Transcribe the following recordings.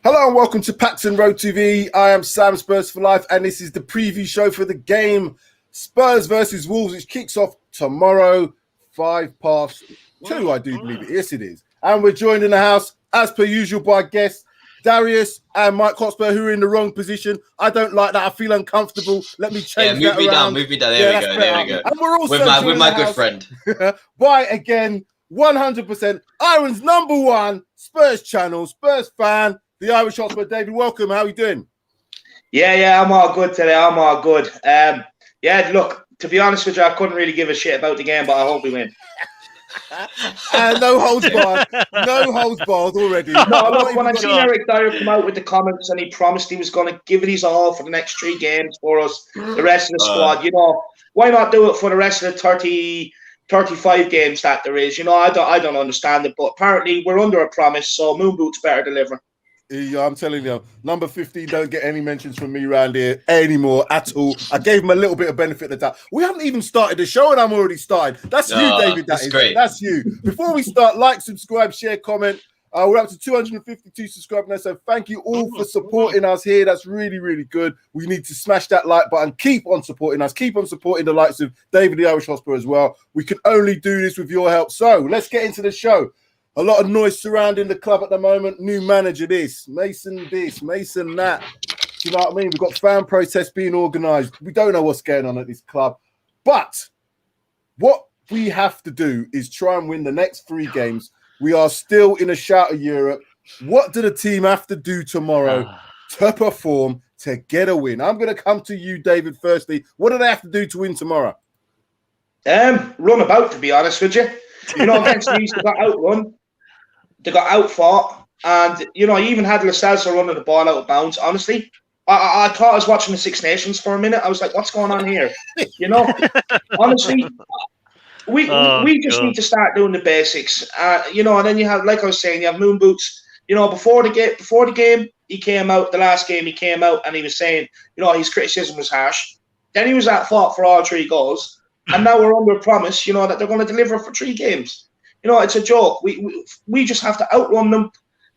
Hello and welcome to PAXTON ROAD TV. I am Sam, Spurs for Life, and this is the preview show for the game Spurs versus Wolves, which kicks off tomorrow, 2:05, I do believe it. Yes, it is. And we're joined in the house, as per usual, by guests Darius and Mike Hotspur, who are in the wrong position. I don't like that. I feel uncomfortable. Let me change that around. Move me down. There we go. And we're also with my good friend. by, again, 100% Ireland's #1 Spurs channel, Spurs fan, the Irish Hotspur. David, welcome. How are you doing? Yeah, I'm all good today. I'm all good. Look, to be honest with you, I couldn't really give a shit about the game, but I hope we win. And no holds barred. No holds barred already. No, look, when I seen Eric Dyer come out with the comments and he promised he was going to give it his all for the next 3 games for us, the rest of the squad, why not do it for the rest of the 35 games that there is? I don't understand it, but apparently we're under a promise, so Moon Boots better deliver. Yeah, I'm telling you, number 15 don't get any mentions from me around here anymore at all. I gave him a little bit of benefit of the doubt. We haven't even started the show and I'm already started. That's you, David. That's great. That's you. Before we start, like, subscribe, share, comment. We're up to 252 subscribers now, so thank you all for supporting us here. That's really, really good. We need to smash that like button. Keep on supporting us. Keep on supporting the likes of David the Irish Hotspur as well. We can only do this with your help. So let's get into the show. A lot of noise surrounding the club at the moment. New manager this, Mason that. Do you know what I mean? We've got fan protests being organised. We don't know what's going on at this club. But what we have to do is try and win the next 3 games. We are still in a shout of Europe. What do the team have to do tomorrow to perform, to get a win? I'm going to come to you, David, firstly. What do they have to do to win tomorrow? Run about, to be honest with you. Against Leeds, they got outrun. They got outfought, and I even had Lo Celso running the ball out of bounds. Honestly, I thought I was watching the Six Nations for a minute. I was like, "What's going on here?" Honestly, we just need to start doing the basics. And then you have, like I was saying, you have Moon Boots. Before the game, he came out. The last game, he came out and he was saying, his criticism was harsh. Then he was at fault for all 3 goals, and now we're under promise. That they're going to deliver for 3 games. It's a joke. We just have to outrun them,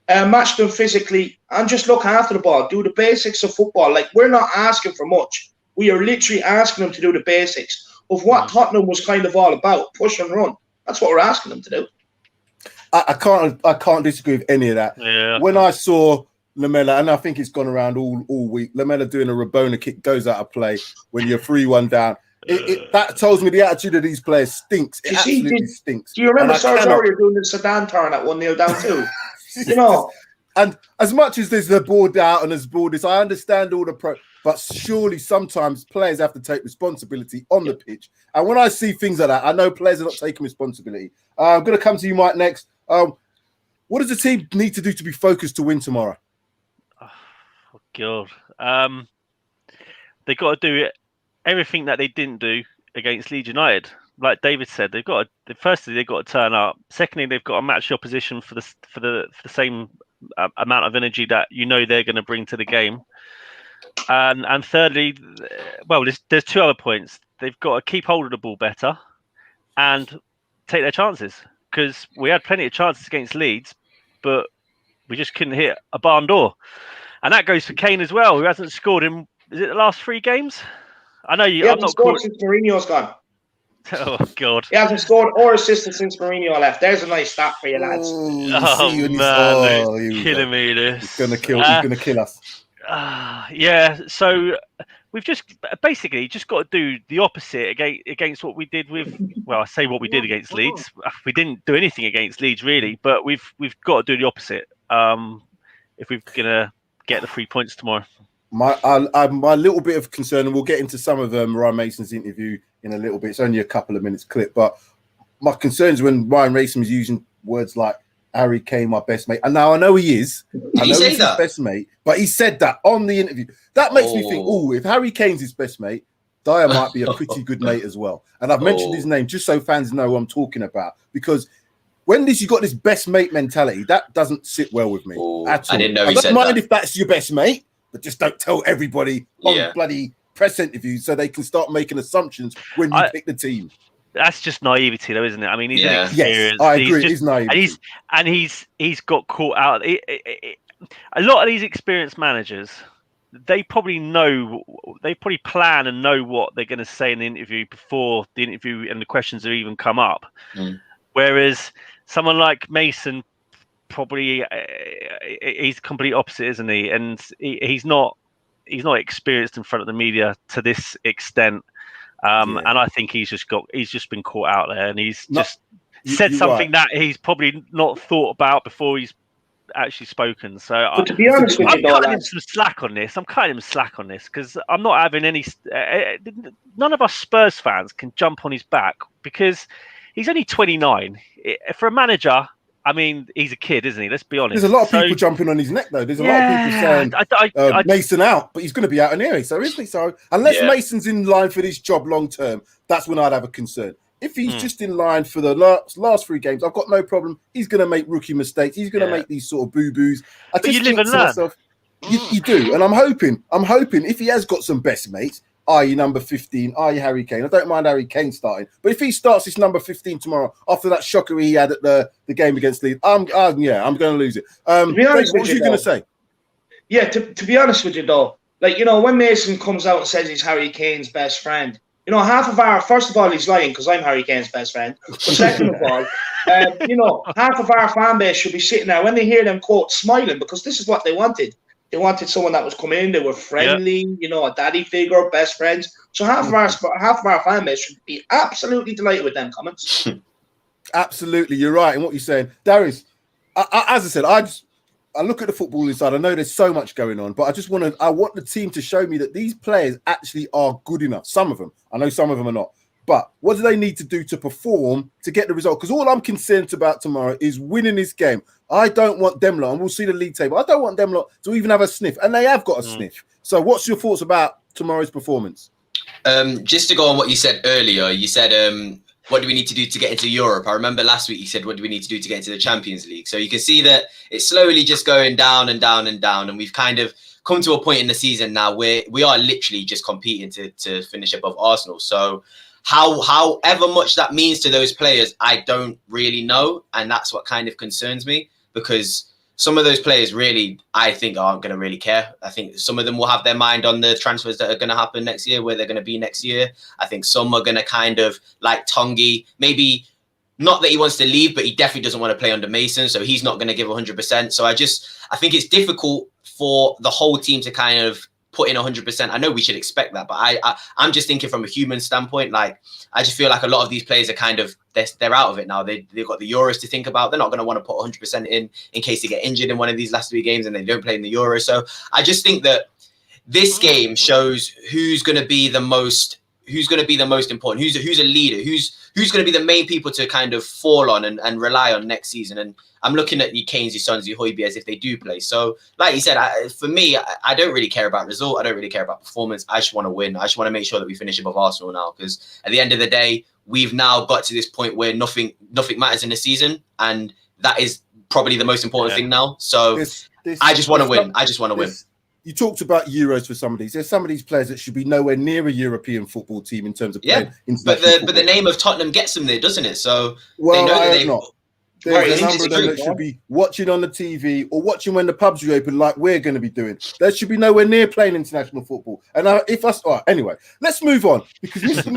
match them physically, and just look after the ball. Do the basics of football. Like, we're not asking for much. We are literally asking them to do the basics of what Tottenham was kind of all about: push and run. That's what we're asking them to do. I can't disagree with any of that. Yeah. When I saw Lamela, and I think it's gone around all week, Lamela doing a Rabona kick goes out of play when you're 3-1 down. That tells me the attitude of these players stinks. It absolutely stinks. Do you remember Serge Aurier doing the Sedan turn at 1-0 down too? And as much as there's the board out and there's board this, I understand all the but surely sometimes players have to take responsibility on the pitch. And when I see things like that, I know players are not taking responsibility. I'm going to come to you, Mike, next. What does the team need to do to be focused to win tomorrow? Oh, God. They got to do everything that they didn't do against Leeds United. Like David said, they've got to turn up. Secondly, they've got to match the opposition for the same amount of energy that they're going to bring to the game. And thirdly, there's 2 other points. They've got to keep hold of the ball better and take their chances, because we had plenty of chances against Leeds, but we just couldn't hit a barn door. And that goes for Kane as well, who hasn't scored in, is it the last 3 games? I know you. He hasn't scored since Mourinho's gone. Oh, God. He hasn't scored or assisted since Mourinho left. There's a nice stat for you, lads. Man, killing me, this. He's going to kill us. So we've just basically got to do the opposite against what we did with. Well, I say what we did against Leeds. We didn't do anything against Leeds really, but we've got to do the opposite if we're gonna get the 3 points tomorrow. My little bit of concern, and we'll get into some of Ryan Mason's interview in a little bit. It's only a couple of minutes clip, but my concern is when Ryan Mason was using words like Harry Kane, my best mate. And now I know he is. I know he's his best mate, but he said that on the interview. That makes me think, if Harry Kane's his best mate, Dyer might be a pretty good mate as well. And I've mentioned his name just so fans know who I'm talking about, because when you've got this best mate mentality, that doesn't sit well with me at all. I didn't know I don't mind if that's your best mate, but just don't tell everybody on bloody press interviews so they can start making assumptions when you pick the team. That's just naivety, though, isn't it? I mean, he's inexperienced. Yes, I agree. He's naive, and he's got caught out. a lot of these experienced managers, they probably plan and know what they're going to say in the interview before the interview and the questions have even come up. Whereas someone like Mason, probably he's complete opposite, isn't he? And he's not experienced in front of the media to this extent. And I think he's just been caught out there, and he's said something that he's probably not thought about before he's actually spoken. So but to be honest with you, I'm cutting him some slack on this. I'm cutting him slack on this because I'm not having any. None of us Spurs fans can jump on his back because he's only 29. For a manager, I mean, he's a kid, isn't he? Let's be honest. There's a lot of people jumping on his neck, though. There's a lot of people saying Mason out, but he's going to be out anyway. So isn't he? So unless Mason's in line for this job long term, that's when I'd have a concern. If he's just in line for the last 3 games, I've got no problem. He's going to make rookie mistakes. He's going to make these sort of boo-boos. But you live and learn. Myself, you do. And I'm hoping if he has got some best mates, i.e. number 15, i.e. Harry Kane. I don't mind Harry Kane starting. But if he starts this number 15 tomorrow, after that shocker he had at the game against Leeds, I'm going to lose it. What was you going to say? Yeah, to be honest with you, though, like, you know, when Mason comes out and says he's Harry Kane's best friend, you know, first of all, he's lying because I'm Harry Kane's best friend. But second of all, you know, half of our fan base should be sitting there when they hear them quotes smiling because this is what they wanted. They wanted someone that was coming in. They were friendly, you know, a daddy figure, best friends. So half of our fan base should be absolutely delighted with them comments. Absolutely, you're right in what you're saying, Darius. As I said, I look at the football inside. I know there's so much going on, but I want the team to show me that these players actually are good enough. Some of them, I know some of them are not. But what do they need to do to perform to get the result? Because all I'm concerned about tomorrow is winning this game. I don't want them lot, and we'll see the league table. I don't want them lot to even have a sniff, and they have got a sniff. So what's your thoughts about tomorrow's performance? Just to go on what you said earlier, you said, what do we need to do to get into Europe? I remember last week you said, what do we need to do to get into the Champions League? So you can see that it's slowly just going down and down and down, and we've kind of come to a point in the season now where we are literally just competing to finish above Arsenal. So however much that means to those players, I don't really know. And that's what kind of concerns me, because some of those players really, I think, aren't going to really care. I think some of them will have their mind on the transfers that are going to happen next year, where they're going to be next year. I think some are going to kind of, like Tongi, maybe not that he wants to leave, but he definitely doesn't want to play under Mason. So he's not going to give 100%. So I think it's difficult for the whole team to kind of put in 100%. I know we should expect that, but I'm just thinking from a human standpoint. Like, I just feel like a lot of these players are kind of, they're out of it now. They've got the Euros to think about. They're not going to want to put 100% in case they get injured in one of these last 3 games and they don't play in the Euros. So I just think that this game shows who's going to be the most important, who's a leader, who's going to be the main people to kind of fall on and rely on next season. And I'm looking at your Kanes, your Sons, your Højbjerg as if they do play. So like you said, for me, I don't really care about result. I don't really care about performance. I just want to win. I just want to make sure that we finish above Arsenal now, because at the end of the day, we've now got to this point where nothing matters in the season. And that is probably the most important thing now. So I just want to win. I just want to win. You talked about Euros for some of these. There's some of these players that should be nowhere near a European football team in terms of playing. But the name of Tottenham gets them there, doesn't it? So they know that they've not. There's a number of them that should be watching on the TV or watching when the pubs reopen, like we're going to be doing. They should be nowhere near playing international football. And anyway, let's move on, because Mr.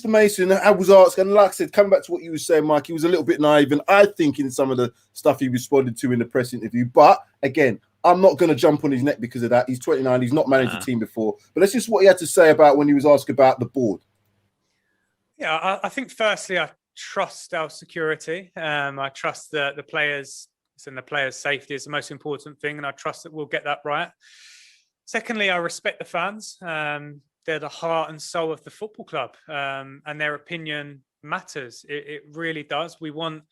Mason, I was asked, and like I said, coming back to what you were saying, Mike, he was a little bit naive, and I think in some of the stuff he responded to in the press interview. But again, I'm not going to jump on his neck because of that. He's 29. He's not managed a team before. But that's just what he had to say about when he was asked about the board. Yeah, I think firstly, I trust our security. I trust that the players and the players' safety is the most important thing, and I trust that we'll get that right. Secondly, I respect the fans. They're the heart and soul of the football club, and their opinion matters. It really does. We want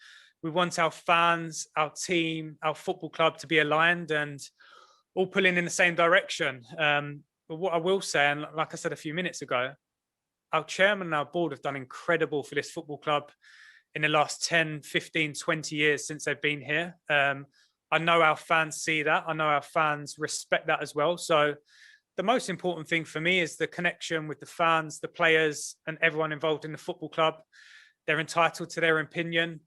our fans, our team, our football club to be aligned and all pulling in the same direction. But what I will say, and like I said a few minutes ago, our chairman and our board have done incredible for this football club in the last 10, 15, 20 years since they've been here. I know our fans see that. I know our fans respect that as well. So the most important thing for me is the connection with the fans, the players, and everyone involved in the football club. They're entitled to their opinion.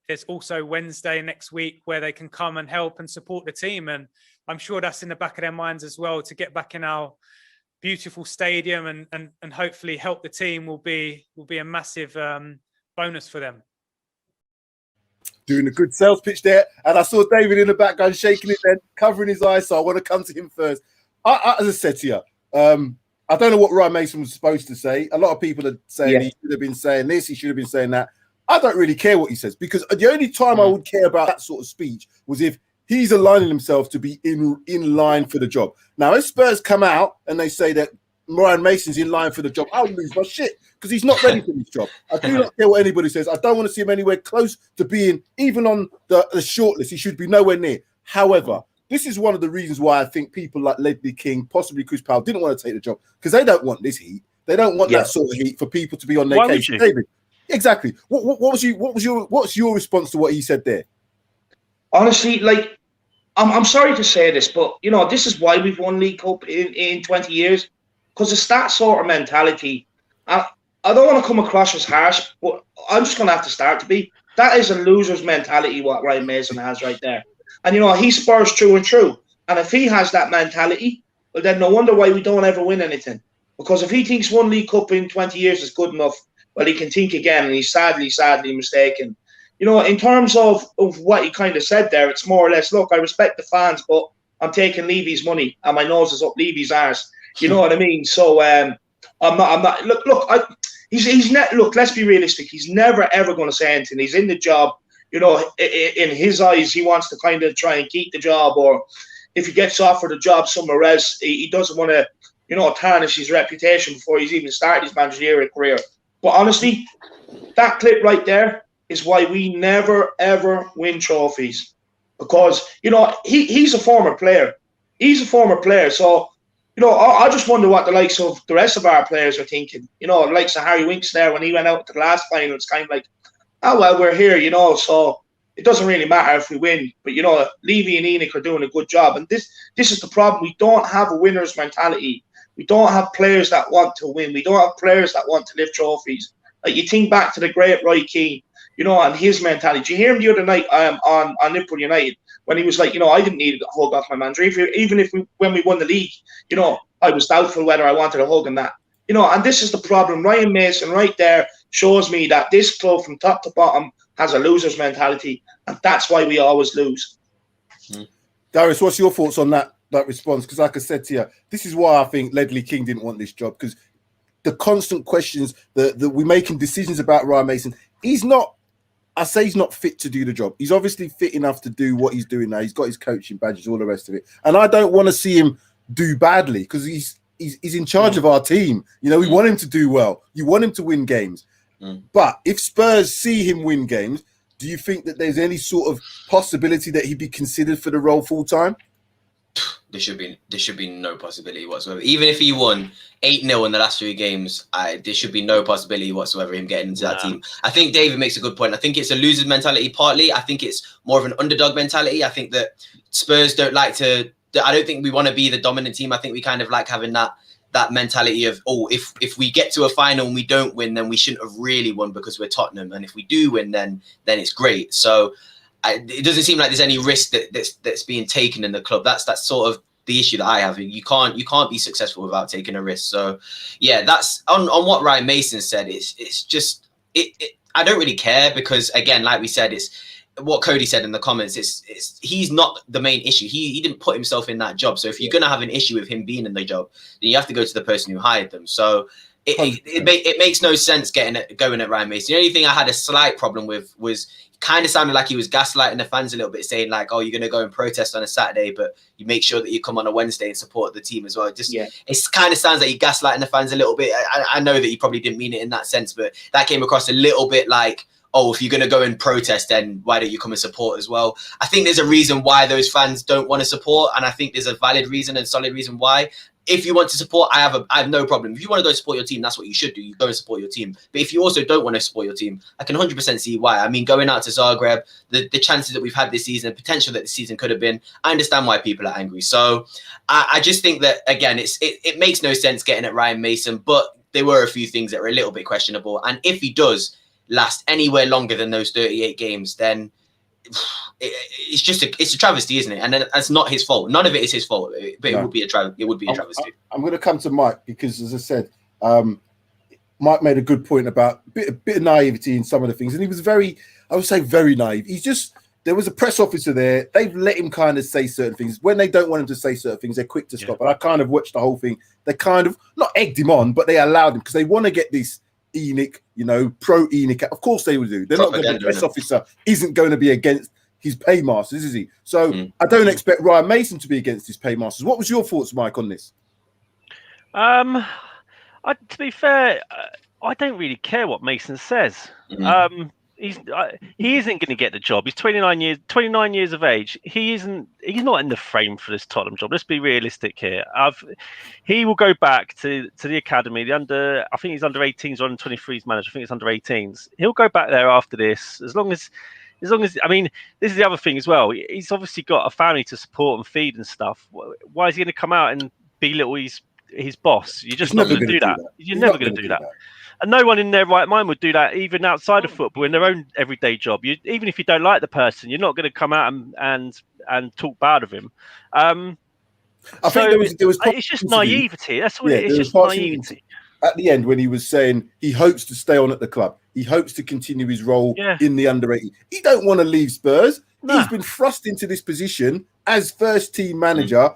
there's also Wednesday next week where they can come and help and support the team. And I'm sure that's in the back of their minds as well, to get back in our beautiful stadium and hopefully help the team will be a massive bonus for them. Doing a good sales pitch there. And I saw David in the background shaking his head, covering his eyes. So I want to come to him first. As I said to you, I don't know what Ryan Mason was supposed to say. A lot of people are saying he should have been saying this, he should have been saying that. I don't really care what he says, because the only time I would care about that sort of speech was if he's aligning himself to be in line for the job. Now, if Spurs come out and they say that Ryan Mason's in line for the job, I'll lose my shit, because he's not ready for this job. I do not care what anybody says. I don't want to see him anywhere close to being even on the shortlist. He should be nowhere near. However, this is one of the reasons why I think people like Ledley King, possibly Chris Powell, didn't want to take the job, because they don't want this heat. They don't want that sort of heat for people to be on their case. David, exactly. What's your response to what he said there? Honestly, like, I'm sorry to say this, but you know, this is why we've won League Cup in 20 years, because it's that sort of mentality. I don't want to come across as harsh, but I'm just going to have to start to be. That is a loser's mentality, what Ryan Mason has right there. And, you know, he's Spurs true and true. And if he has that mentality, well, then no wonder why we don't ever win anything. Because if he thinks one League Cup in 20 years is good enough, well, he can think again, and he's sadly mistaken. You know, in terms of what he kind of said there, it's more or less, look, I respect the fans, but I'm taking Levy's money and my nose is up Levy's arse. You know what I mean? So I'm not. Look. Look. Let's be realistic. He's never ever going to say anything. He's in the job. You know, in his eyes, he wants to kind of try and keep the job, or if he gets offered a job somewhere else, he doesn't want to, you know, tarnish his reputation before he's even started his managerial career. But honestly, that clip right there is why we never ever win trophies, because you know he's a former player. He's a former player, so. You know, I just wonder what the likes of the rest of our players are thinking. You know, the likes of Harry Winks there, when he went out to the last final, it's kind of like, oh, well, we're here, you know, so it doesn't really matter if we win. But, you know, Levy and Enoch are doing a good job. And this is the problem. We don't have a winner's mentality. We don't have players that want to win. We don't have players that want to lift trophies. Like, you think back to the great Roy Keane, you know, and his mentality. Did you hear him the other night on Liverpool United? When he was like, you know, I didn't need a hug off my manager. Even when we won the league, you know, I was doubtful whether I wanted a hug and that. You know, and this is the problem. Ryan Mason right there shows me that this club from top to bottom has a loser's mentality, and that's why we always lose. Darius, what's your thoughts on that response? Because like I said to you, this is why I think Ledley King didn't want this job, because the constant questions that we're making decisions about Ryan Mason, he's not fit to do the job. He's obviously fit enough to do what he's doing now. He's got his coaching badges, all the rest of it. And I don't want to see him do badly, because he's in charge of our team. You know, we want him to do well. You want him to win games. But if Spurs see him win games, do you think that there's any sort of possibility that he'd be considered for the role full time? There should be no possibility whatsoever. Even if he won 8-0 in the last 3 games, there should be no possibility whatsoever him getting into that team. I think David makes a good point. I think it's a loser's mentality partly. I think it's more of an underdog mentality. I think that Spurs don't like to. I don't think we want to be the dominant team. I think we kind of like having that mentality of, oh, if we get to a final and we don't win, then we shouldn't have really won because we're Tottenham, and if we do win, then it's great. So it doesn't seem like there's any risk that's being taken in the club. That's sort of the issue that I have. You can't be successful without taking a risk. So yeah, that's on what Ryan Mason said. It's just I don't really care, because again, like we said, it's what Cody said in the comments. He's not the main issue. He didn't put himself in that job. So if you're gonna have an issue with him being in the job, then you have to go to the person who hired them. So it makes no sense going at Ryan Mason. The only thing I had a slight problem with was kind of sounded like he was gaslighting the fans a little bit, saying like, oh, you're going to go and protest on a Saturday, but you make sure that you come on a Wednesday and support the team as well. It kind of sounds like you're gaslighting the fans a little bit. I know that he probably didn't mean it in that sense, but that came across a little bit like, oh, if you're going to go and protest, then why don't you come and support as well? I think there's a reason why those fans don't want to support, and I think there's a valid reason and solid reason why. If you want to support, I have no problem. If you want to go support your team, that's what you should do. You go and support your team. But if you also don't want to support your team, I can 100% see why. I mean, going out to Zagreb, the chances that we've had this season, potential that the season could have been, I understand why people are angry. So I just think that, again, it makes no sense getting at Ryan Mason, but there were a few things that were a little bit questionable. And if he does last anywhere longer than those 38 games, then it's a travesty, isn't it? And then that's not his fault. None of it is his fault, but it would be a travesty. I'm going to come to Mike because, as I said, Mike made a good point about a bit of naivety in some of the things, and he was very naive. There was a press officer there. They've let him kind of say certain things. When they don't want him to say certain things, they're quick to stop. And I kind of watched the whole thing. They kind of not egged him on, but they allowed him because they want to get this ENIC, pro ENIC. Of course they will do. They're not going to. The press officer isn't going to be against his paymasters, is he? So I don't expect Ryan Mason to be against his paymasters. What was your thoughts, Mike, on this? To be fair, I don't really care what Mason says. He isn't going to get the job. He's 29 years of age. He's not in the frame for this Tottenham job. Let's be realistic here. He will go back to the academy. I think he's under 18s or under 23s manager. I think it's under 18s. He'll go back there after this, as long as. I mean, this is the other thing as well. He's obviously got a family to support and feed and stuff. Why is he going to come out and belittle his boss? You're just not going to do that. You're never going to do that. And no one in their right mind would do that, even outside of football, in their own everyday job. Even if you don't like the person, you're not going to come out and talk bad of him. I think it's just naivety. That's all it is. It's just naivety. At the end, when he was saying he hopes to stay on at the club, he hopes to continue his role in the under-18. He don't want to leave Spurs. No. He's been thrust into this position as first-team manager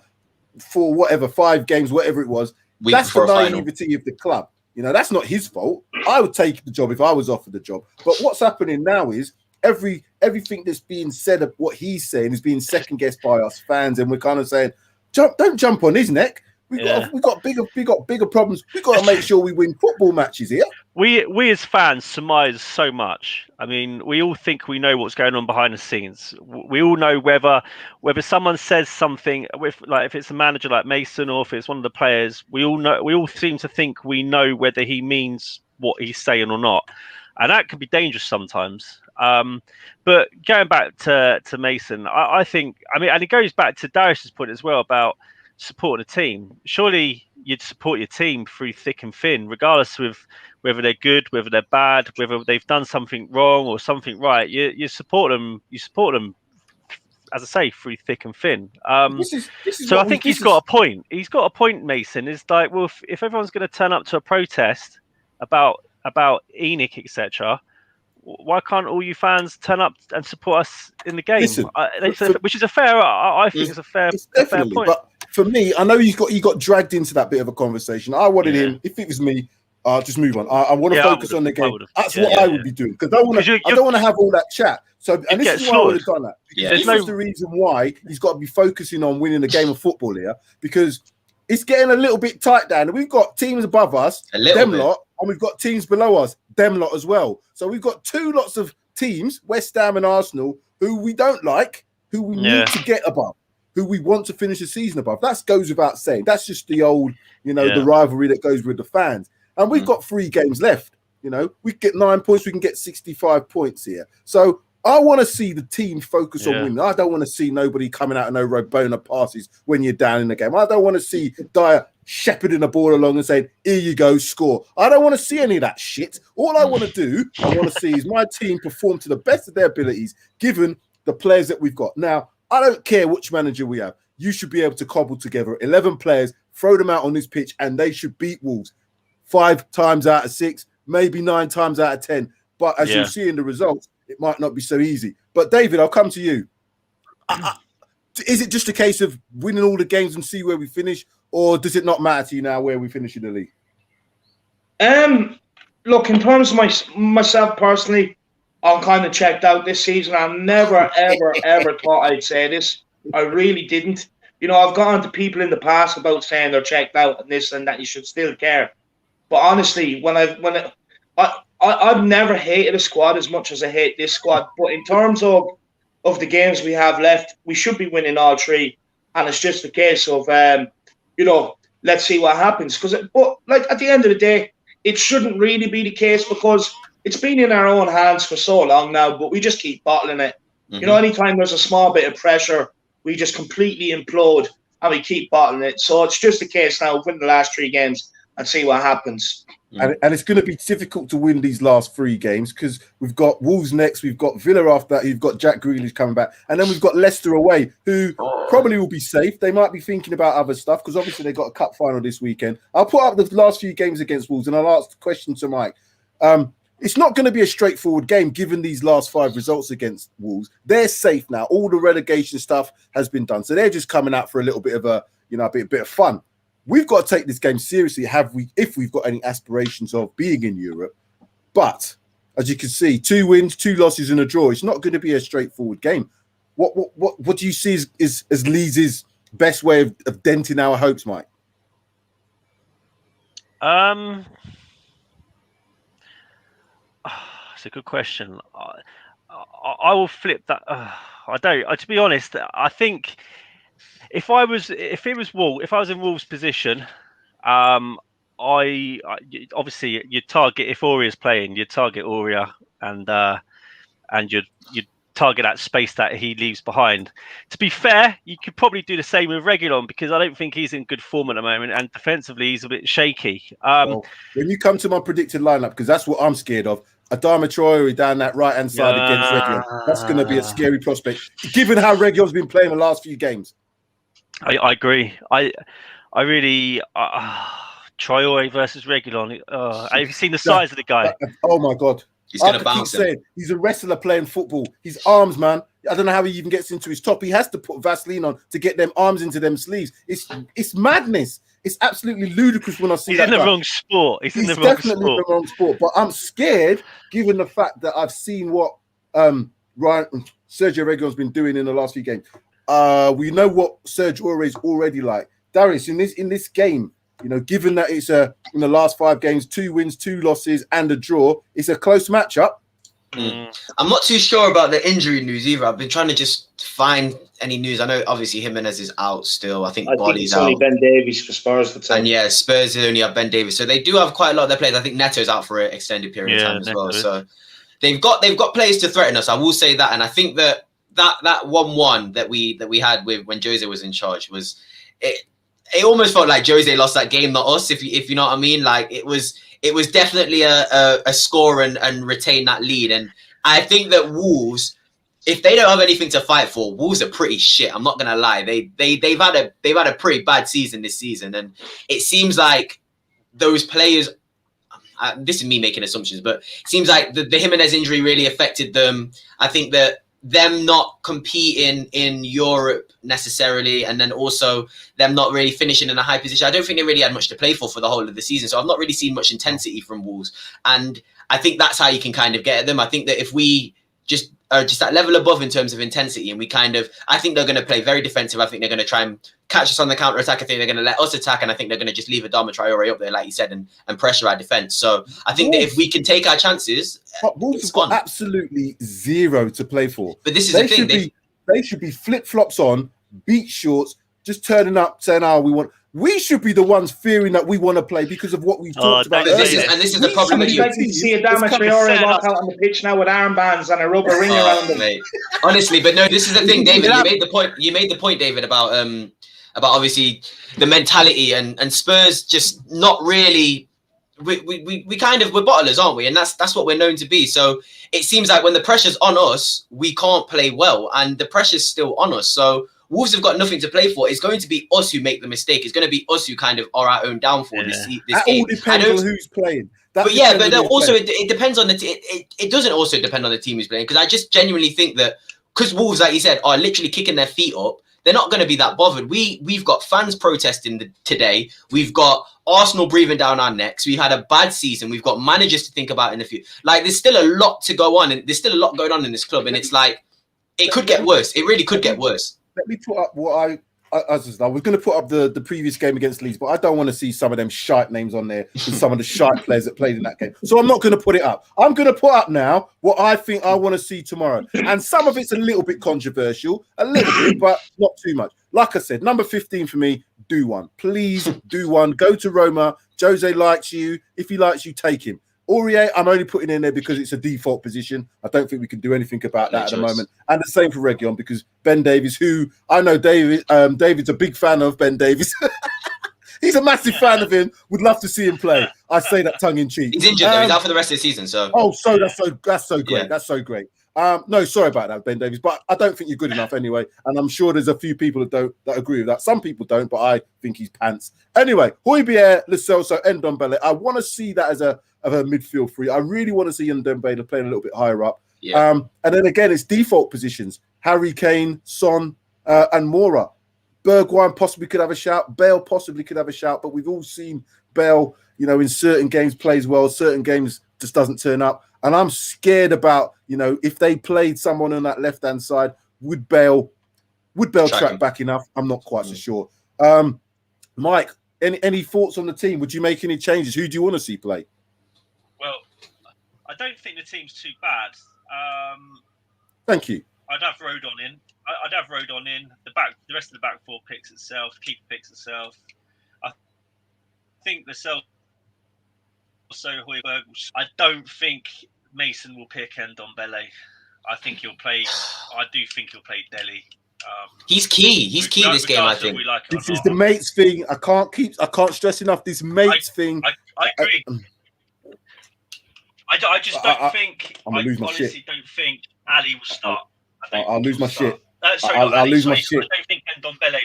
for 5 games, whatever it was. That's the naivety of the club. That's not his fault. I would take the job if I was offered the job. But what's happening now is everything that's being said of what he's saying is being second-guessed by us fans, and we're kind of saying, don't jump on his neck. We got bigger problems. We got to make sure we win football matches here. We as fans surmise so much. I mean, we all think we know what's going on behind the scenes. We all know whether someone says something, if it's a manager like Mason or if it's one of the players. We all seem to think we know whether he means what he's saying or not, and that can be dangerous sometimes. But going back to Mason, I think, and it goes back to Darius's point as well about supporting a team. Surely you'd support your team through thick and thin, regardless of whether they're good, whether they're bad, whether they've done something wrong or something right. You support them. You support them, as I say, through thick and thin. So I think he's got a point. He's got a point. Mason is like, well, if everyone's going to turn up to a protest about ENIC, etc., why can't all you fans turn up and support us in the game? Which is a fair. I think it's a fair point. But for me, I know he got dragged into that bit of a conversation. I wanted him. If it was me, just move on. I want to focus on the game. That's what I would be doing, because I don't want to have all that chat. So, and this is why I would have done that. This is the reason why he's got to be focusing on winning the game of football here, because it's getting a little bit tight down. We've got teams above us, them lot, and we've got teams below us, them lot as well. So we've got 2 lots of teams, West Ham and Arsenal, who we don't like, who we need to get above, who we want to finish the season above. That goes without saying. That's just the old, the rivalry that goes with the fans. And we've got 3 games left. We get 9 points, we can get 65 points here. So I want to see the team focus on winning. I don't want to see nobody coming out of no Robona passes when you're down in the game. I don't want to see Dyer shepherding the ball along and saying, here you go, score. I don't want to see any of that shit. All I want to see is my team perform to the best of their abilities, given the players that we've got. Now, I don't care which manager we have. You should be able to cobble together 11 players, throw them out on this pitch, and they should beat Wolves 5 times out of 6, maybe 9 times out of 10. But as you see in the results, it might not be so easy. But David, I'll come to you. Is it just a case of winning all the games and see where we finish, or does it not matter to you now where we finish in the league? Look, in terms of myself personally, I'm kind of checked out this season. I never, ever thought I'd say this. I really didn't. I've gone to people in the past about saying they're checked out and this and that. You should still care. But honestly, I've never hated a squad as much as I hate this squad. But in terms of the games we have left, we should be winning all 3. And it's just a case of, let's see what happens. But at the end of the day, it shouldn't really be the case, because it's been in our own hands for so long now, but we just keep bottling it. Anytime there's a small bit of pressure, we just completely implode and we keep bottling it. So it's just a case now of winning the last 3 games and see what happens. And it's going to be difficult to win these last 3 games because we've got Wolves next, we've got Villa after that, who've got Jack Grealish coming back, and then we've got Leicester away, who probably will be safe. They might be thinking about other stuff because obviously they got a cup final this weekend. I'll put up the last few games against Wolves and I'll ask the question to Mike. It's not going to be a straightforward game given these last 5 results against Wolves. They're safe now. All the relegation stuff has been done, so they're just coming out for a little bit of a bit of fun. We've got to take this game seriously, if we've got any aspirations of being in Europe. But as you can see, 2 wins, 2 losses, and a draw. It's not going to be a straightforward game. What do you see as Leeds' best way of denting our hopes, Mike? It's a good question. I will flip that. I don't. To be honest, I think. If I was in Wolves' position, obviously you'd target if Auria's playing, you'd target Auria and you'd target that space that he leaves behind. To be fair, you could probably do the same with Reguilon because I don't think he's in good form at the moment, and defensively he's a bit shaky. When you come to my predicted lineup, because that's what I'm scared of. Adama Traore down that right-hand side against Reguilon. That's going to be a scary prospect, given how Reguilon's been playing the last few games. I agree. I really Traore versus Reguilon. Have you seen the size of the guy? Oh my God! He's going to bounce him. He's a wrestler playing football. His arms, man. I don't know how he even gets into his top. He has to put Vaseline on to get them arms into them sleeves. It's madness. It's absolutely ludicrous when I see that. He's in the wrong sport. He's definitely in the wrong sport. But I'm scared, given the fact that I've seen what Sergio Reguilon's been doing in the last few games. We know what Serge Aurier is already like. Darius, in this game, given that it's in the last 5 games, 2 wins, 2 losses, and a draw, it's a close matchup. I'm not too sure about the injury news either. I've been trying to just find any news. I know obviously Jimenez is out still. I think Body's out. Only Ben Davies for Spurs for time. And yeah, Spurs only have Ben Davies, so they do have quite a lot of their players. I think Neto's out for an extended period of time as well. So they've got players to threaten us. I will say that, and I think that 1-1 that we had with when Jose was in charge was it almost felt like Jose lost that game, not us, if you know what I mean. Like it was definitely a score and retain that lead. And I think that Wolves, if they don't have anything to fight for, Wolves are pretty shit. I'm not gonna lie. They've had a pretty bad season this season, and it seems like those players. This is me making assumptions, but it seems like the Jimenez injury really affected them. I think that them not competing in Europe necessarily, and then also them not really finishing in a high position. I don't think they really had much to play for the whole of the season. So I've not really seen much intensity from Wolves. And I think that's how you can kind of get at them. I think that if we just are just that level above in terms of intensity, and I think they're going to play very defensive. I think they're going to try and catch us on the counter attack. I think they're going to let us attack, and I think they're going to just leave Adama Traore up there, like you said, and pressure our defense. So I think that if we can take our chances, Wolves have got absolutely 0 to play for. But this is the thing. They should be flip-flops on, beat shorts, just turning up, saying, we should be the ones fearing that we want to play because of what we've talked about earlier. This is the problem. I'm expecting to see Adama Traore walk out on the pitch now with armbands and a rubber ring around him. Mate. Honestly, but no, this is the thing, David. You made the point, David, about obviously the mentality and Spurs just not really. We kind of, we're bottlers, aren't we? And that's what we're known to be. So it seems like when the pressure's on us, we can't play well, and the pressure's still on us. So Wolves have got nothing to play for. It's going to be us who make the mistake. It's going to be us who kind of are our own downfall this game. All depends on who's playing. But also it depends on it doesn't also depend on the team who's playing, because I just genuinely think that because Wolves, like you said, are literally kicking their feet up, they're not going to be that bothered. We've got fans protesting today. We've got Arsenal breathing down our necks. We've had a bad season. We've got managers to think about in the future. Like, there's still a lot to go on, and there's still a lot going on in this club. And it's like, it could get worse. It really could get worse. Let me put up what I was going to put up the previous game against Leeds, but I don't want to see some of them shite names on there and some of the shite players that played in that game. So I'm not going to put it up. I'm going to put up now what I think I want to see tomorrow. And some of it's a little bit controversial, a little bit, but not too much. Like I said, number 15 for me, do one. Please do one. Go to Roma. Jose likes you. If he likes you, take him. Aurier, I'm only putting in there because it's a default position. I don't think we can do anything about that at the moment. And the same for Reguilon, because Ben Davies, who I know David's a big fan of Ben Davies. He's a massive fan of him. Would love to see him play. I say that tongue in cheek. He's injured though. He's out for the rest of the season. So. Oh, so that's so great. Yeah. That's so great. No, sorry about that, Ben Davies, but I don't think you're good enough anyway. And I'm sure there's a few people that agree with that. Some people don't, but I think he's pants. Anyway, Højbjerg, Lo Celso, and Ndombele. I want to see that as a midfield three. I really want to see Ndombele playing a little bit higher up. Yeah. And then again, it's default positions: Harry Kane, Son, and Moura. Bergwijn possibly could have a shout. Bale possibly could have a shout. But we've all seen Bale, in certain games plays well, certain games just doesn't turn up. And I'm scared about, if they played someone on that left-hand side, would Bale track back enough? I'm not quite so sure. Mike, any thoughts on the team? Would you make any changes? Who do you want to see play? Well, I don't think the team's too bad. Thank you. I'd have Rodon in. The rest of the back four picks itself. Keeper picks itself. I think the Celso Højbjerg. I don't think Mason will pick Ndombele. I do think he'll play Dele. He's key. He's key this game, I think. This is the mates thing. I can't stress enough this mates thing. I agree. I just don't think. I honestly don't think Ali will start. I'll lose my shit. I'll lose my shit. I don't think Ndombele will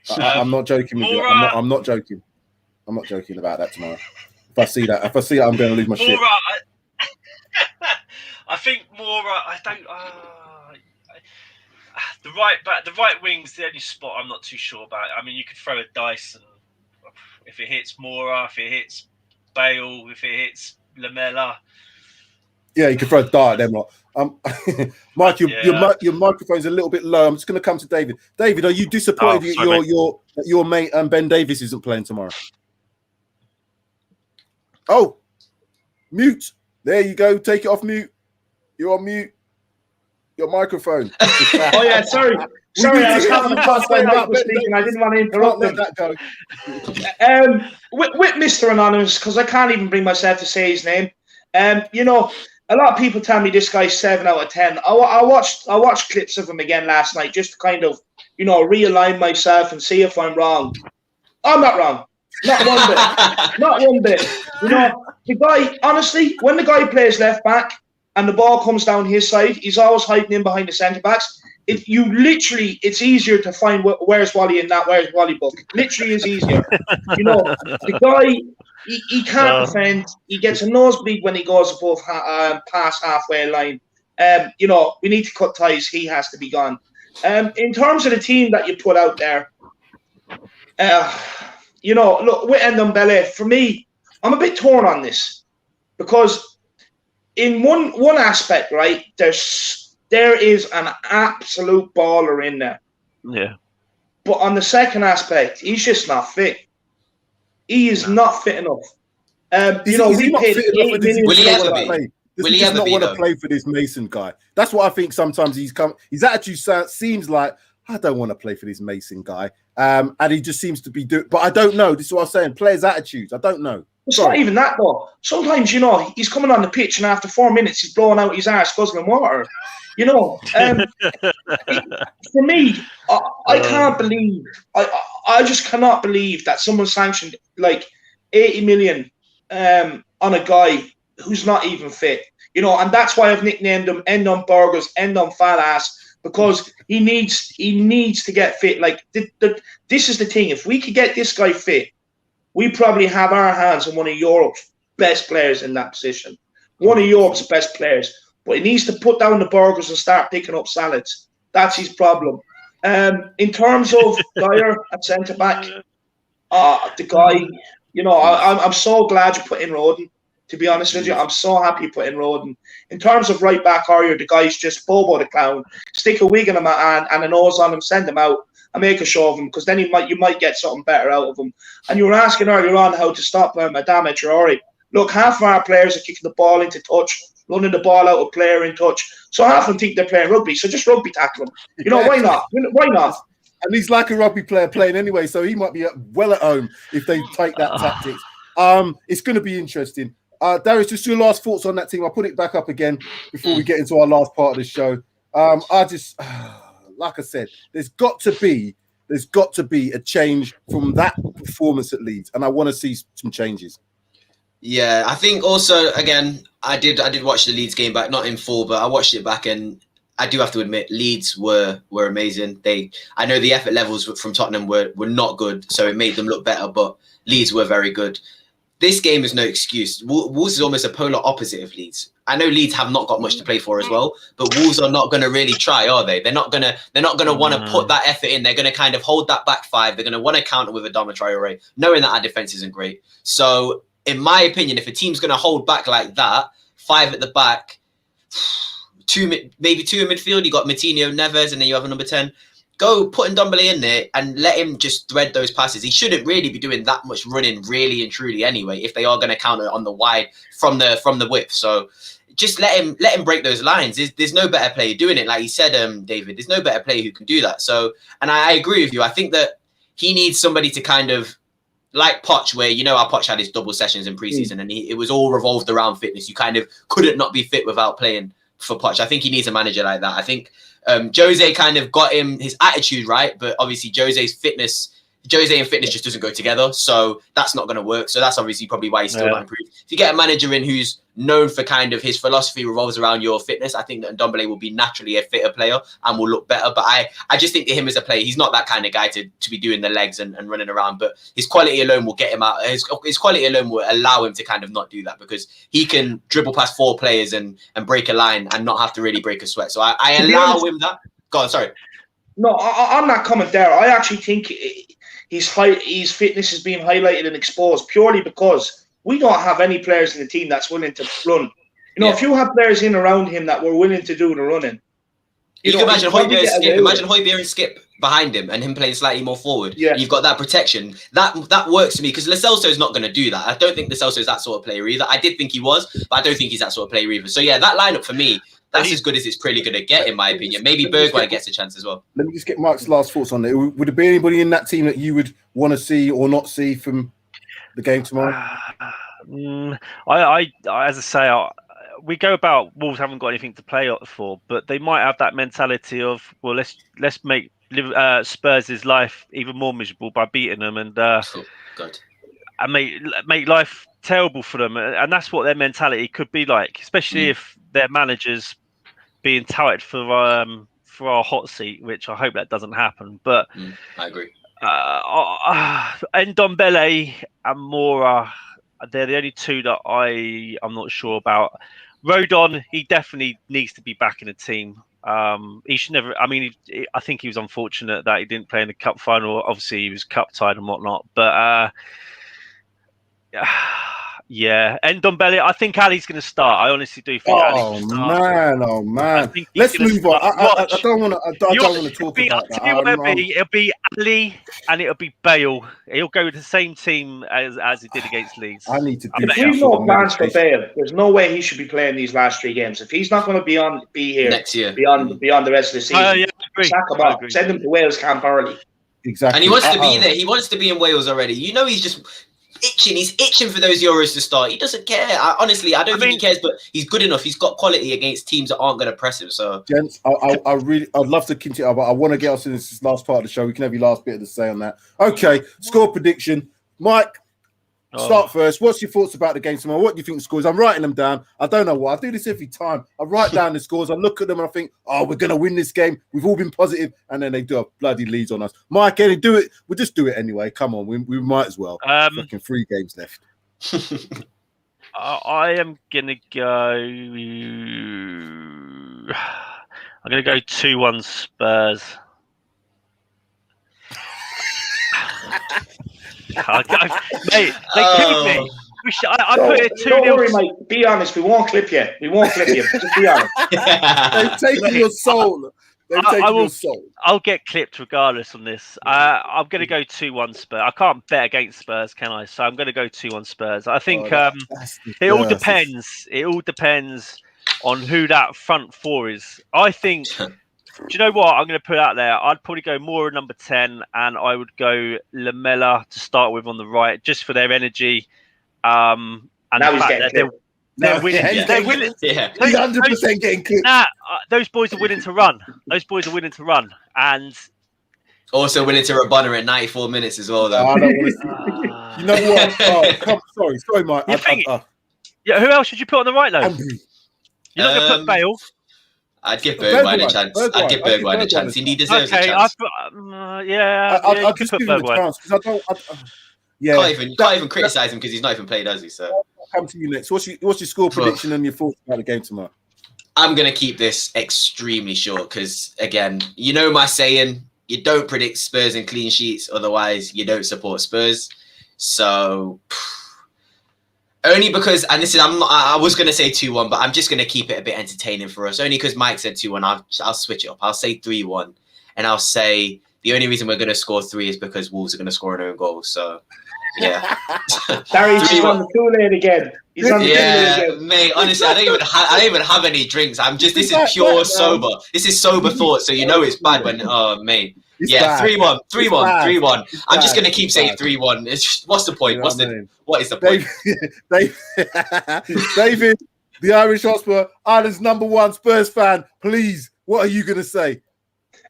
start. I'm not joking with you. I'm not joking. I'm not joking about that tomorrow. If I see that, I'm going to lose my shit. I think Moura. I don't. The right wing's the only spot I'm not too sure about. I mean, you could throw a dice, and if it hits Moura, if it hits Bale, if it hits Lamela. Yeah, you can throw a dart at them lot. Mike, your microphone's a little bit low. I'm just going to come to David. David, are you disappointed that your mate Ben Davies isn't playing tomorrow? Oh, mute. There you go. Take it off mute. You're on mute. Your microphone. Oh yeah, sorry. I was having I didn't want to interrupt them. Let that go. With Mr. Anonymous, because I can't even bring myself to say his name. A lot of people tell me this guy's 7 out of 10. I watched clips of him again last night just to kind of, realign myself and see if I'm wrong. I'm not wrong. Not one bit. Not one bit. The guy, honestly, when the guy plays left back and the ball comes down his side, he's always hiding in behind the centre backs. It's easier to find where's Wally in that where's Wally book. Literally is easier. The guy, he can't defend. He gets a nosebleed when he goes above past halfway line. We need to cut ties. He has to be gone. In terms of the team that you put out there, look, with Ndombele, for me, I'm a bit torn on this because in one aspect, right, there is an absolute baller in there. Yeah. But on the second aspect, he's just not fit. He is not fit enough. Will he ever be? Does he just not want to play for this Mason guy? That's what I think. Sometimes his attitude seems like, I don't want to play for this Mason guy. And he just seems to be doing. But I don't know. This is what I'm saying. Players' attitudes. I don't know. It's not even that though. Sometimes he's coming on the pitch and after 4 minutes he's blowing out his arse guzzling water. For me, I can't believe. I just cannot believe that someone sanctioned like 80 million on a guy who's not even fit. And that's why I've nicknamed him End on Burgers, End on Fat Ass, because he needs to get fit. Like this is the thing. If we could get this guy fit, we probably have our hands on one of Europe's best players in that position. One of Europe's best players. But he needs to put down the burgers and start picking up salads. That's his problem. In terms of Dyer at centre-back, the guy, I'm so glad you put in Rodon, to be honest with you. I'm so happy you put in Rodon. In terms of right-back Aryer, the guy's just Bobo the Clown. Stick a wig in him and a nose on him, send him out, and make a show of him, because then you might get something better out of him. And you were asking earlier on how to stop Adama Traore. Look, half of our players are kicking the ball into touch, running the ball out of player in touch. So half of them think they're playing rugby, so just rugby tackle them. Why not? Why not? And he's like a rugby player playing anyway, so he might be well at home if they take that tactics. It's going to be interesting. Darius, just your last thoughts on that team. I'll put it back up again before we get into our last part of the show. Like I said, there's got to be There's got to be a change from that performance at Leeds, and I want to see some changes. Yeah, I think also, again, I did watch the Leeds game back, not in full, but I watched it back, and I do have to admit, Leeds were amazing. I know the effort levels from Tottenham were not good, so it made them look better, but Leeds were very good. This game is no excuse. Wolves is almost a polar opposite of Leeds. I know Leeds have not got much to play for as well, but Wolves are not going to really try, are they? They're not going to want to put that effort in. They're going to kind of hold that back five. They're going to want to counter with Adama Traore, knowing that our defense isn't great. So, in my opinion, if a team's going to hold back like that, 5 at the back, maybe 2 in midfield, you got Matinho, Neves, and then you have a number 10. Go put Ndombele in there and let him just thread those passes. He shouldn't really be doing that much running, really and truly, anyway, if they are going to counter on the wide from the width. So just let him break those lines. There's no better player doing it, like you said, David. There's no better player who can do that. So, and I agree with you. I think that he needs somebody to kind of, like Poch, where how Poch had his double sessions in preseason, and it was all revolved around fitness. You kind of couldn't not be fit without playing for Poch. I think he needs a manager like that. I think Jose kind of got him his attitude right, but obviously Jose and fitness just doesn't go together, so that's not going to work. So that's obviously probably why he's still not improved. If you get a manager in who's known for kind of his philosophy revolves around your fitness, I think that Ndombele will be naturally a fitter player and will look better. But I just think that him as a player, he's not that kind of guy to be doing the legs and running around. But his quality alone will get him out. His quality alone will allow him to kind of not do that, because he can dribble past 4 players and break a line and not have to really break a sweat. So I allow him that. Go on, sorry. No, on that comment there, I actually think his fitness is being highlighted and exposed purely because we don't have any players in the team that's willing to run. If you have players in around him that were willing to do the running, you can imagine Højbjerg and Skip. Imagine Højbjerg and Skip behind him and him playing slightly more forward. Yeah. You've got that protection. That works for me, because Lo Celso is not going to do that. I don't think Lo Celso is that sort of player either. I did think he was, but I don't think he's that sort of player either. So yeah, that lineup for me, that's as good as it's pretty going to get, in my opinion. Maybe Bergwijn gets a chance as well. Let me just get Mark's last thoughts on it. Would there be anybody in that team that you would want to see or not see from the game tomorrow? I as I say, we go about Wolves haven't got anything to play for, but they might have that mentality of, well, let's make Spurs' life even more miserable by beating them and make life terrible for them, and that's what their mentality could be like, especially if their managers being touted for our hot seat, which I hope that doesn't happen. But I agree. And Ndombele and Moura, they're the only two that I'm not sure about. Rodon, he definitely needs to be back in the team. He should never. I mean, I think he was unfortunate that he didn't play in the cup final. Obviously, he was cup tied and whatnot. But yeah, and Ndombele, I think Ali's going to start. I honestly do think Ali's going to start. Oh man! Let's move on. I don't want to talk about that. It'll be Ali and it'll be Bale. He'll go with the same team as he did against Leeds. I need to. If we've no plans for Bale, there's no way he should be playing these last 3 games. If he's not going to be here next year, beyond the rest of the season, yeah, sack him off. Send him to Wales camp early. Exactly. And he wants to be there. He wants to be in Wales already. He's just itching. He's itching for those Euros to start. He doesn't care. Honestly, I don't think he cares, but he's good enough. He's got quality against teams that aren't going to press him. So, gents, I'd love to continue, but I want to get us in this last part of the show. We can have your last bit of the say on that. Okay, score prediction. Mike, start first. What's your thoughts about the game tomorrow? What do you think the score is? I'm writing them down. I don't know why. I do this every time. I write down the scores. I look at them and I think, we're going to win this game. We've all been positive, and then they do a bloody leads on us. Mike, can you do it? We'll just do it anyway. Come on, we might as well. Fucking 3 games left. I am going to go... I'm going to go 2-1 Spurs. Mate, they killed me. I put it 2-0. Don't worry, mate. Be honest. We won't clip you. Just be honest. They've taken your soul. I'll get clipped regardless on this. I'm going to go 2-1 Spurs. I can't bet against Spurs, can I? So I'm going to go 2-1 Spurs. I think it all depends. It all depends on who that front 4 is. I think... Do you know what? I'm going to put out there. I'd probably go Moura number 10, and I would go Lamela to start with on the right, just for their energy. And now the fact that they're winning. They're winning. Yeah. He's 100% getting clipped. Those boys are willing to run. And Also willing to Rabona at 94 minutes as well, though. I don't want to see. You know what? Oh, sorry, Mike. Yeah, who else should you put on the right, though? You're not going to put Bale. I'd give Bergwijn a chance. I'd give Bergwijn a chance. He deserves a chance. I'll just give him a chance because I don't. Can't even criticise him because he's not even played, has he? So I'll come to you next. What's your score prediction and your thoughts about the game tomorrow? I'm gonna keep this extremely short because, again, you know my saying: you don't predict Spurs and clean sheets, otherwise you don't support Spurs. So. Only because, and this is, I was going to say 2-1, but I'm just going to keep it a bit entertaining for us. Only because Mike said 2-1, I'll switch it up. I'll say 3-1. And I'll say the only reason we're going to score 3 is because Wolves are going to score an own goal. So, yeah. Barry's on the Kool-Aid again. He's on the Kool-Aid again. Mate, honestly, I don't even have any drinks. This is pure sober. This is sober thought. So, you know it's bad when, mate. It's 3-1, 3-1. I'm just going to keep saying 3-1. What's the point? What is the point? David, the Irish Hotspur, Ireland's #1 Spurs fan. Please, what are you going to say?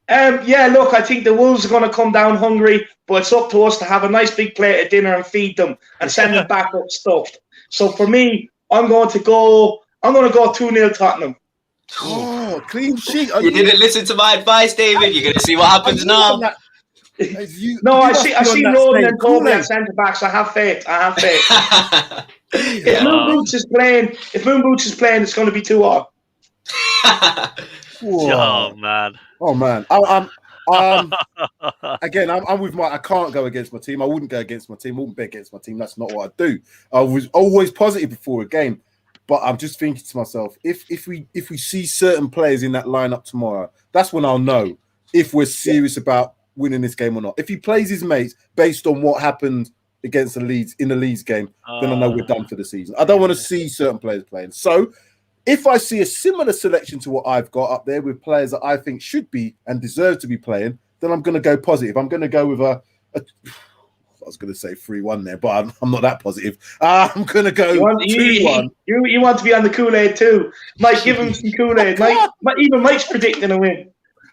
Look, I think the Wolves are going to come down hungry, but it's up to us to have a nice big plate of dinner and feed them and send them back up stuffed. So for me, I'm going to go 2-0 Tottenham. Oh, clean sheet. You didn't listen to my advice, David. You're going to see what happens now. I see Roden and Kobe at centre backs. I have faith. If Moon Boots is playing, it's going to be 2-1. Oh man. Again, I'm with Mike. I can't go against my team. I wouldn't go against my team. I wouldn't bet against my team. That's not what I do. I was always positive before a game. But I'm just thinking to myself, if we see certain players in that lineup tomorrow, that's when I'll know if we're serious about winning this game or not. If he plays his mates based on what happened against the Leeds in the Leeds game, then I know we're done for the season. I don't want to see certain players playing. So if I see a similar selection to what I've got up there with players that I think should be and deserve to be playing, then I'm going to go positive. I'm going to go with I was going to say 3-1 there, but I'm not that positive. I'm going to go 2-1. You want to be on the Kool-Aid too. Mike, give him some Kool-Aid. Even Mike's predicting a win.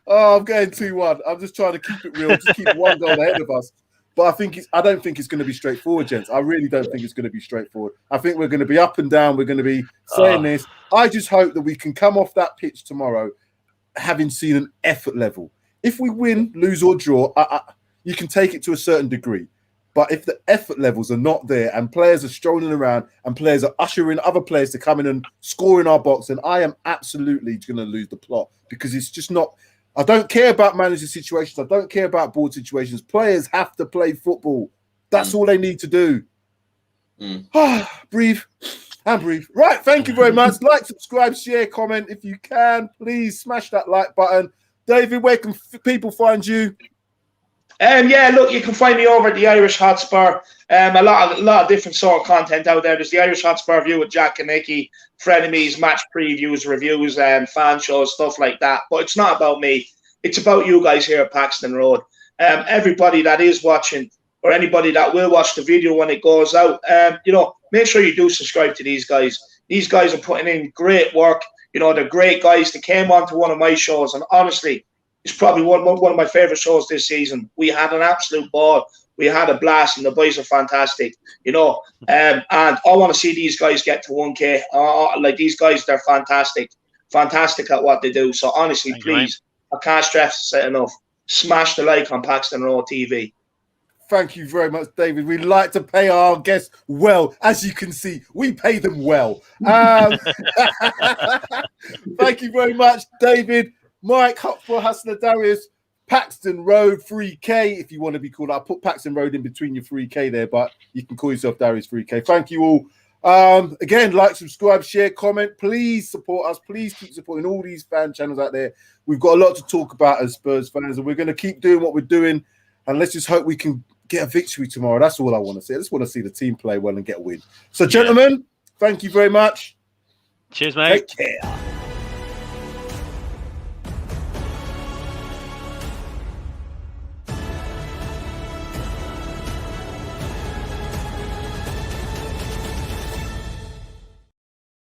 Oh, I'm going 2-1. I'm just trying to keep it real, just keep one goal ahead of us. But I don't think it's going to be straightforward, gents. I really don't think it's going to be straightforward. I think we're going to be up and down. We're going to be saying this. I just hope that we can come off that pitch tomorrow having seen an effort level. If we win, lose or draw, you can take it to a certain degree. But if the effort levels are not there and players are strolling around and players are ushering other players to come in and score in our box, then I am absolutely going to lose the plot because it's just not. I don't care about managing situations. I don't care about board situations. Players have to play football. That's all they need to do. Breathe and breathe. Right. Thank you very much. Like, subscribe, share, comment. If you can, please smash that like button. David, where can people find you? Look, you can find me over at the Irish Hotspur. A lot of different sort of content out there. There's the Irish Hotspur View with Jack and Nicky, frenemies, match previews, reviews, fan shows, stuff like that. But it's not about me. It's about you guys here at Paxton Road. Everybody that is watching or anybody that will watch the video when it goes out, make sure you do subscribe to these guys. These guys are putting in great work. They're great guys. They came on to one of my shows, and honestly, it's probably one of my favorite shows this season. We had an absolute ball. We had a blast, and the boys are fantastic, and I want to see these guys get to 1K. These guys, they're fantastic at what they do. So honestly, please, I can't stress it enough. Smash the like on PAXTON ROAD TV. Thank you very much, David. We like to pay our guests well. As you can see, we pay them well. Thank you very much, David. Mike, Hotspur, Hustler, Darius, Paxton Road, 3K, if you want to be called. I'll put Paxton Road in between your 3K there, but you can call yourself Darius 3K. Thank you all. Again, like, subscribe, share, comment. Please support us. Please keep supporting all these fan channels out there. We've got a lot to talk about as Spurs fans, and we're going to keep doing what we're doing, and let's just hope we can get a victory tomorrow. That's all I want to see. I just want to see the team play well and get a win. So, gentlemen, thank you very much. Cheers, mate. Take care.